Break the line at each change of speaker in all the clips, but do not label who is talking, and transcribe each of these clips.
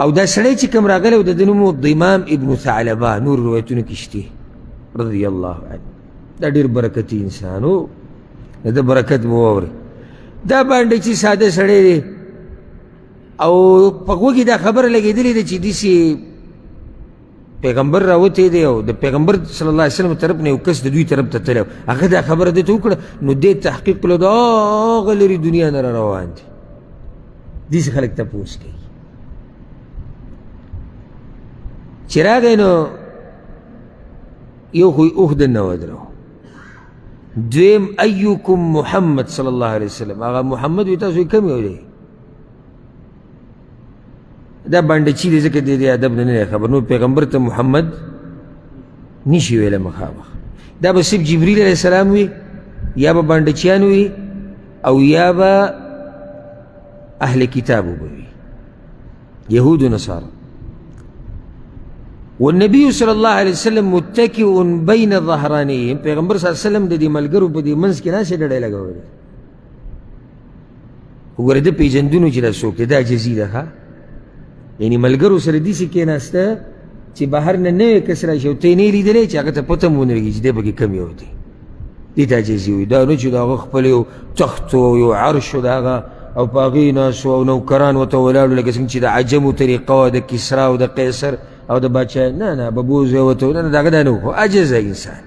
او دا سړی چې کوم راغلی و د ده نوم ضمام ابن ثعلبه، نور روایتونو کې شته رضی الله عنه. دا ډېر برکتي انسان و، د ده برکت مو واورئ. دا باندې چې ساده سړی دی او په غوږ کې دا خبره لګېدلې ده چې داسې پیغمبر راوتی دی او د پیغمبر صلی الله علیه وسلم طرف نه یو کس د دوی طرف ته تللی، هغه دا خبره دې ته وکړه، نو دې تحقیق کړو د هغه لرې دنیا نه را روان دي. داسې خلک تپوس کوي. چې راغی نو یو خو یې اوښ دننه ودرو، دویم ایکم محمد صلی الله علیه وسلم، هغه محمد وي تاسو یې کم یو دی. دا بانډچي دی ځکه د دې ادب نه دی خبر، نو پیغمبر ته محمد نشي ویلی مخامخ. دا به صرف جبریل علیه السلام وي، یا به بانډچیان وي، او یا به اهل کتابو به وي، یهود و نصارا. والنبي صلی الله علیه وسلم متکئ بین ظهرانیهم، پیغمبر صلی الله علیه وسلم د دې ملګرو په دې منځ کې ناستې ډډۍ لګولې. وګوره ده پېژندونو چې دا څوک دی، دا جزي ده ښه، یعنې ملګرو سره داسې کېناسته چې بهر نه نوی کس راشي او ته یې نه یې لیدلی چې هغه ته پته هم ونه لګي چې دی پکې کم یو دی. دې ته عاجزي وایي. دا نه چې د هغه خپل یو تخت او یو عرش و د هغه او په هغې ناستو او نوکران ورته ولاړو لکه څنګه چې د عجمو طریقه وه د کسرا او د قیصر او د باچا، نه نه ببوز وته نه، د هغه دا نه و، خو عجزه انسان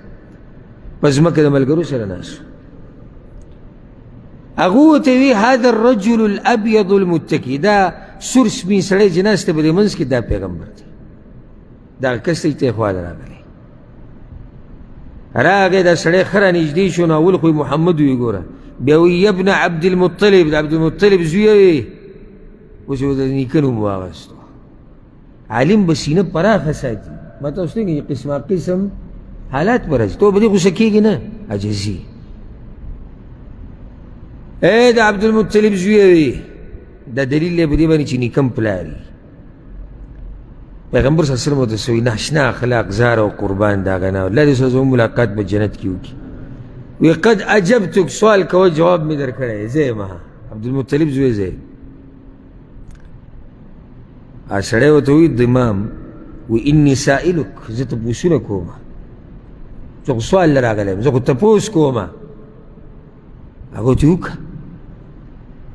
په ځمکه د ملګرو سره ناست. هغه ورته وي هذا الرجل الابيض المتکي، دا سور سپین سړی چې ناست دی په دې منځ کې دا پیغمبر دی، دغه کس دی ته یې خواله راغلی. راغی دا سړی ښه رانږدې شو، نو اول خو یې محمد ویې ګوره، بیا وایي ابن عبدالمطلب، د عبدالمطلب زویه وی، اوس یې د نیکه نوم واخیستو. عالم به سینه پراخه ساتي، ما تاسو ته وایي قسمه قسم حالات به راځي، تو به دې غوسه کېږي نه، عجزي. د عبدالمطلب زویه وی، دا دلیل دی په دې باندې چې نیکم پلار وي. پیغمبر صلی الله علیه وسلم ورته څه وایي، ناشنا اخلاق زار او قربان د هغه نه، الله دې سره زموږ ملاقات په جنت کې وکړي. وی قد عجبتک، سوال کوه جواب مې در کړی، زه یم عبدالمطلب زوی زه یم. سړی ورته وایي ضمام، وی انی سائلک، زه تپوسونه کوم، زه خو سوال نه راغلی یم، زه خو تپوس کوم. هغه ورته وکړه،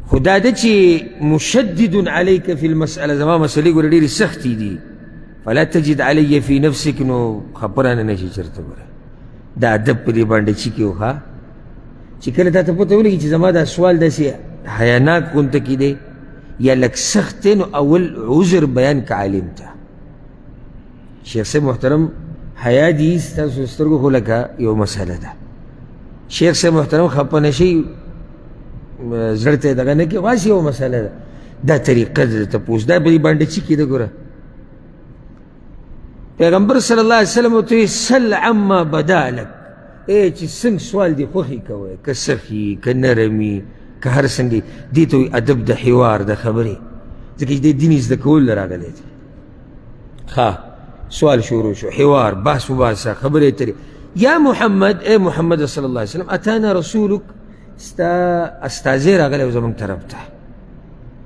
خو دا ده چې مشدد علیک فی المسأله، زما مسلې ګوره ډېرې سختې دي، فلا تجد علی فی نفسک، نو خبره نه نشي چېرته ګوره. دا ادب په دې باندې چې کې و ښه، چې کله تا ته پته ولګي چې زما دا سوال داسې حیاناک غونته کې دی یا لږ سخت دی، نو اول عذر بیان که عالم ته. شیخ صاحب محترم حیا دي ستاسو سترګو خو لکه یو مسله ده. شیخ صاحب محترم خفه نه شي، زړه ته یې دغه نه کړي، خو یو مسله ده. دا طریقه ده د تپوس، دا په دې باندې چې کېده ګوره. پیغمبر صلی الله علیه وسلم ورته وایي سل عما بدا لک، چې څنګه سوال دې خوښې کوئ، که سخي که نرمي که هر څنګه، دې ته وایي ادب د حوار د خبرې، ځکه چې دې دین زده کولو راغلی دی. ښه سوال شروع شو، حوار، بحث مباحثه، خبرې اترې. یا محمد، ای محمد صلی الله علیه وسلم، اتانا رسولک، ستا استازی راغلی و زموږ طرف ته،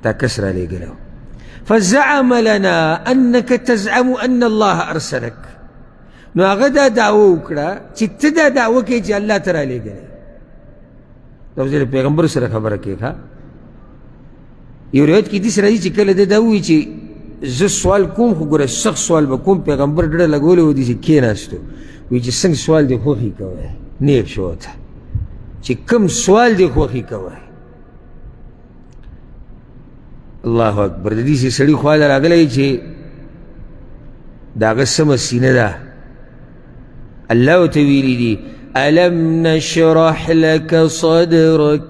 تا کس رالیږلی و. فزعم لنا انك تزعم ان الله ارسلك، نو هغه دا دعوه وکړه چې ته دا دعوه کوې چې الله ته رالیږلی. دا اوس د پیغمبر سره خبره کوي. ښه یو روایت کې داسې راځي چې کله ده دا ووایي چې زه سوال کوم، خو ګوره سخت سوال به کوم. پیغمبر ډډه لګولی و، داسې کېناستو، وایي چې څنګه سوال دې خوښې کوئ، نیغ شو ورته چې کوم سوال دې خوښې کوئ. الله اکبر. د دې سړي خواله راغلی چې د هغه سمه سینه ده، الله ورته ویلي دي الم نشرح لك صدرك،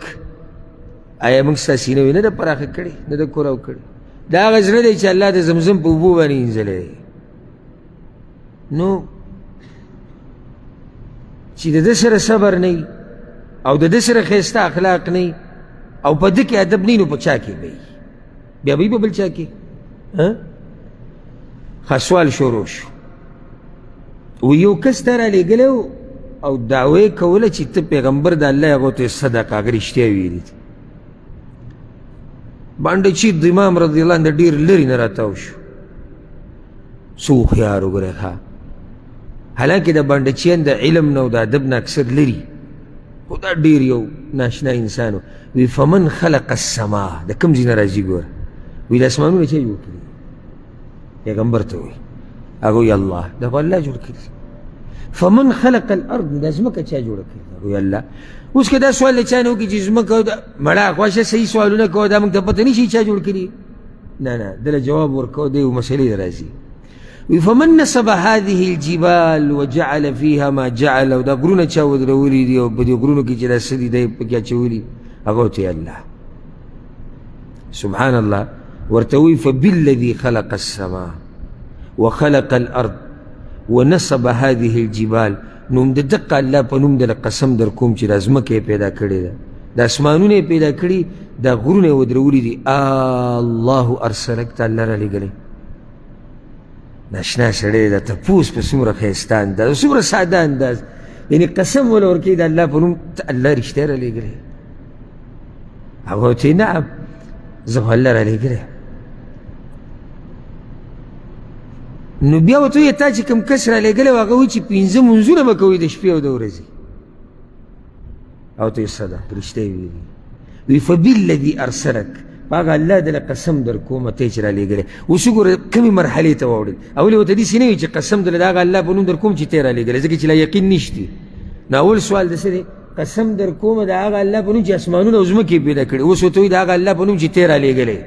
آیا موږ ستا سینه نه ده پراخه کړې، نه ده کولاو کړې. دا هغه زړه دی چې الله د زمزم په اوبو باندې اینځلی دی. نو چې د ده سره صبر نه وي او د ده سره ښایسته اخلاق نه وي او په ده کې ادب نه وي، نو په چا کې به وي؟ بیا به وي په بل چا کې؟ ښه سوال شروع شو. و یو کس ته رالیږلی او دعوه یې کوله چې ته پیغمبر د الله، هغه ته یې صدق، هغه رښتیا ویلي دي. باندې چې ضمام رضی الله عنه ډېر لرې نه راتاو شو، څو هوښیار وګورئ ښه حالانکې د بانډچیان د علم نه او د ادب نه اکثر لري خو دا ډېر یو ناشنا انسان و وی فمن خلق السما د کوم ځای نه راځي ګوره وی د اسمانونه چا جوړ کړي پیغمبر ته وی هغه وی الله دا خو الله جوړ کړي فمن خلق الارض دا ځمکه چا جوړه کړې وی الله اوس که دا سوال له چا نه وکړي چې ځمکه مړه خوښه صحیح سوالونه کوه دا موږ ته پته نه شي چا جوړ کړي نه نه دله جواب ورکوه دی یو مسئلې ته راځي فمن نصب هذه الجبال وجعل فيها ما جعل او دا غرونه چا ودرولي دي او په دې غرونو کې چې دا څه دي دی پکې اچولي هغه ته الله سبحان الله ورته وی فبالذي خلق السماء وخلق الارض ونصب هذه الجبال نوم د دقه الله په نوم د قسم در کوم چې د ځمکې پیدا کړې ده د اسمانونه پیدا کړي دا غرونه ودرولي دي الله ارسلک ته الله را لېږلی ناشنا سړی ده تپوس په څومره ښایسته انداز څومره ساده انداز یعنې قسم وله ورکوي د الله په نوم ته الله رښتیا را لېږلی هغه ورته نعم زه خو الله را لېږلی نو بیا ورته ویې تا چې کوم کس را لېږلی و هغه وایي چې 5 منځونه به کوي د شپې او د ورځې او ته یې صدق رښتیا یې ویلي وی فبالذي ارسلک هغه الله دله قسم در کومه ته چې را لېږلی اوس وګوره کومې مرحلې ته واوړېد اول یې ورته داسې نه وي چې قسم دله د هغه الله په نوم در کوم چې ته یې را لېږلی ځکه چې لا یقین نشتي نو اول سوال د څه دی قسم در کومه د هغه الله په نوم چې اسمانونه او ځمکې پیدا کړي اوس ورته وایي د هغه الله په نوم چې ته یې را لېږلی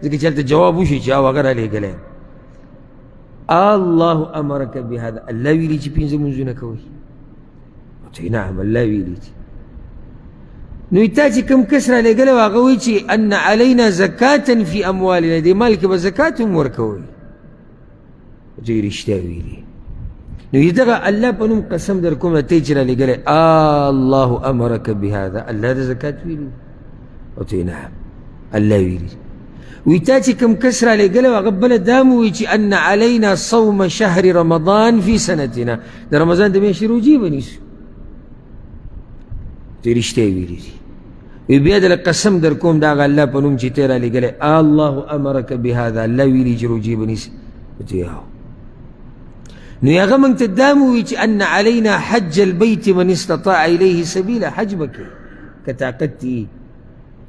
ځکه چې هلته جواب وشي چې هغه را لېږلی الله امرک بهذا الله ویلي چې 5 منځونه کوئ ورته نعم الله ویلي دي نو تا چې کوم کس را لېږلی و هغه وایي چې ان علینا زکاة فی اموالنا دې مال کې به زکات هم ورکوئ ورته یې رښتیا ویلي نو دغه الله په نوم قسم در کوم ته چې را لېږلی الله امرک بهذا الله د زکات ویلي ورته نعم الله ویلي وی تا چې کوم کس را لېږلی و هغه بله دا مو وایي چې ان علینا صوم شهر رمضان فی سنتنا د رمضان د میاشتې روجې به نیسو ته رښتیا ویلي دي وی بیا دله قسم در کوم د هغه الله په نوم چې ته را لېږلی الله امرک بهذا الله ویلي چې روجې به نیسي ورته یې نو هغه موږ ته دا مو وایي چې ان علینا حج البیت من استطاع الیه سبیلا حج به کوې که طاقت دي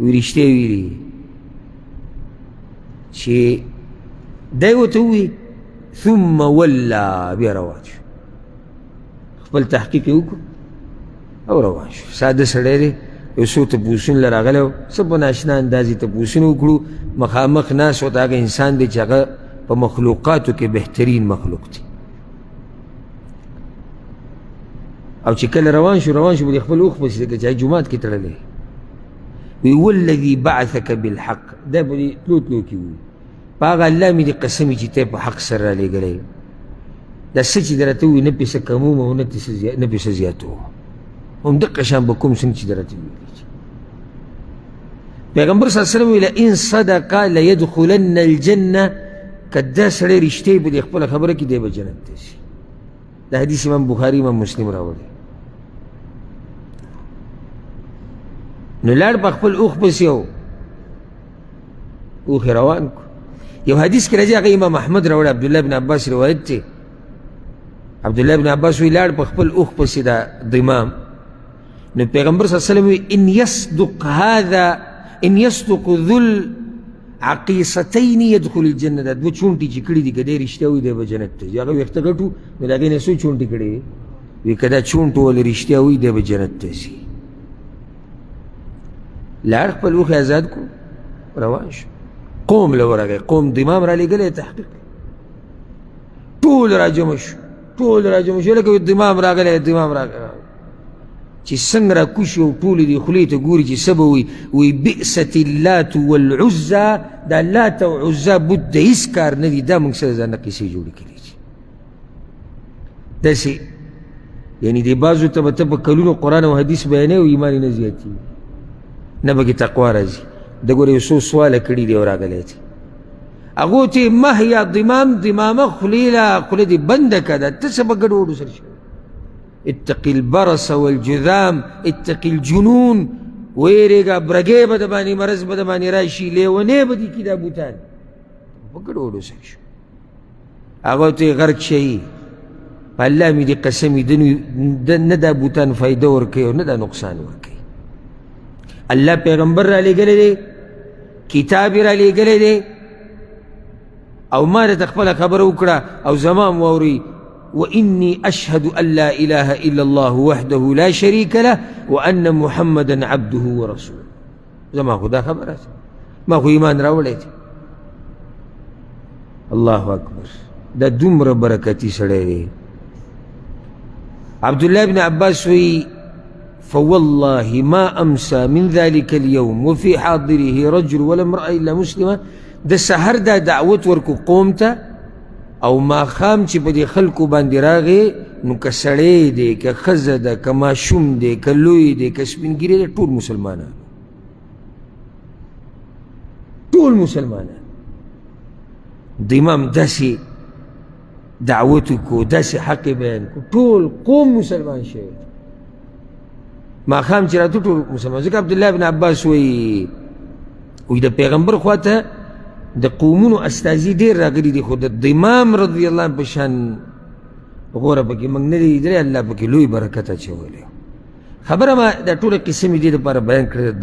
وی رښتیا ویلي چې دی ورته ووایي ثم ولا بیا روان شو خپل تحقیق یې وکړو او روان شو ساده سړی دی یو څو تپوسونه له راغلی و څه په ناشنا انداز یې تپوسونه وکړو مخامخ ناست ورته هغه انسان دی چې هغه په مخلوقاتو کې بهترین مخلوق دی او چې کله روان شو به د خپل اوښ پسې ځکه چې جومات کې تړلی وی والذي بعثک بالحق دا به دې تلو تلو کې وي په هغه الله مې دې قسم چې ته په حق سره را لېږلی دا څه چې درته ووي نه پې څه کموم او نه پې څه زیاتوم هم دقه شان به کوم څنګه چې درته ویلي پیغمبر صلی الله علیه وسلم ویل ان صدقه لیدخلن الجنه که دا سړی رښتیا په دې خپله خبره کې دی به جنت ته شي دا حدیث امام بخاري امام مسلم راوړی نو لاړ په خپل اوښ پسې او اوښ یې روان کړو یو حدیث کې راځي هغه امام احمد راوړی عبدالله بن عباس روایت دی عبدالله بن عباس وی لاړ په خپل اوښ پسې دا ضمام نو پیغمبر صلی الله علیه وسلم ان يصدق ذو العقیصتین يدخل الجنه دا دوه چونټې چې کړي دي که دی رښتیا وي دی به جنت ته ځي هغه ویښته ګټو نو د هغې نه څو چونټې کړي وي که دا چونټ ولې رښتیا وي دی به جنت ته ځي لاړ خپل اوښ ازاد کړو روان شو قوم له ورغی قوم ضمام را لېږلی تحقیق ټول راجمع شو لکه ضمام راغلی چې څنګه را کوشي او ټولې دې خولې ته ګوري چې څه به وی بئست اللات والعزا دا لات او عزا بت د هېڅ کار نه دي دا موږ سره ځانه قیسې جوړې کړي دي داسې یعنې دې بعضو ته به ته په کلونو قرآن او حدیث بیانوي او ایمان یې نه زیاتېږي نه به کې تقوا راځي د ګوره یو څو سواله کړي دي او راغلی دی هغو ته مه یا ضمامه خوله دې بنده که ده ته څه به ګډوډ ورسره شوی اتقي البرص والجذام اتقي الجنون ویرېږه برګې به د باندې مرض به د باندې راشي لیونې به دي کي دا بوتان په ګډوډ ورسره شو هغه ته غرق شي په الله مې دې قسم نه دا بوتان فایده ورکوي او نه دا نقصان ورکوي. الله پیغمبر را لېږلی دی، کتاب یې را لېږلی دی او ما راته خپله خبره وکړه او زما م واورئ. وإني أشهد أن لا إله إلا الله وحده لا شريك له وأن محمدا عبده ورسوله. زما خو دا خبره ده، ما خو ایمان راوړی دی. الله اکبر، دا دومره برکتي سړی دی. عبدالله بن عباس وی فوالله ما أمسى من ذلك اليوم وفي حاضره رجل ولا امرأة إلا مسلمة. د سحر دا دعوت ورکو قوم ته او ماښام چې په دې خلکو باندې راغی نو که سړی دی که ښځه ده که ماشوم دی که لوی دی که سپین ږیری دی، ټول مسلمانان، ټول مسلمانان. د امام داسې دعوت وکړو، داسې حق بیان کړو، ټول قوم مسلمان شوی. ماښام چې راته ټول مسلمان. ځکه عبدالله بن عباس وایي د پیغمبر خواته د قومونو استازي ډېر راغلي دي، خو د امام رضی الله عنه په شان غوره پکې موږ نه دی لیدلی. الله پکې لوی برکت اچولی. خبره ما دا ټوله قصه مې دې دپاره بیان کړې.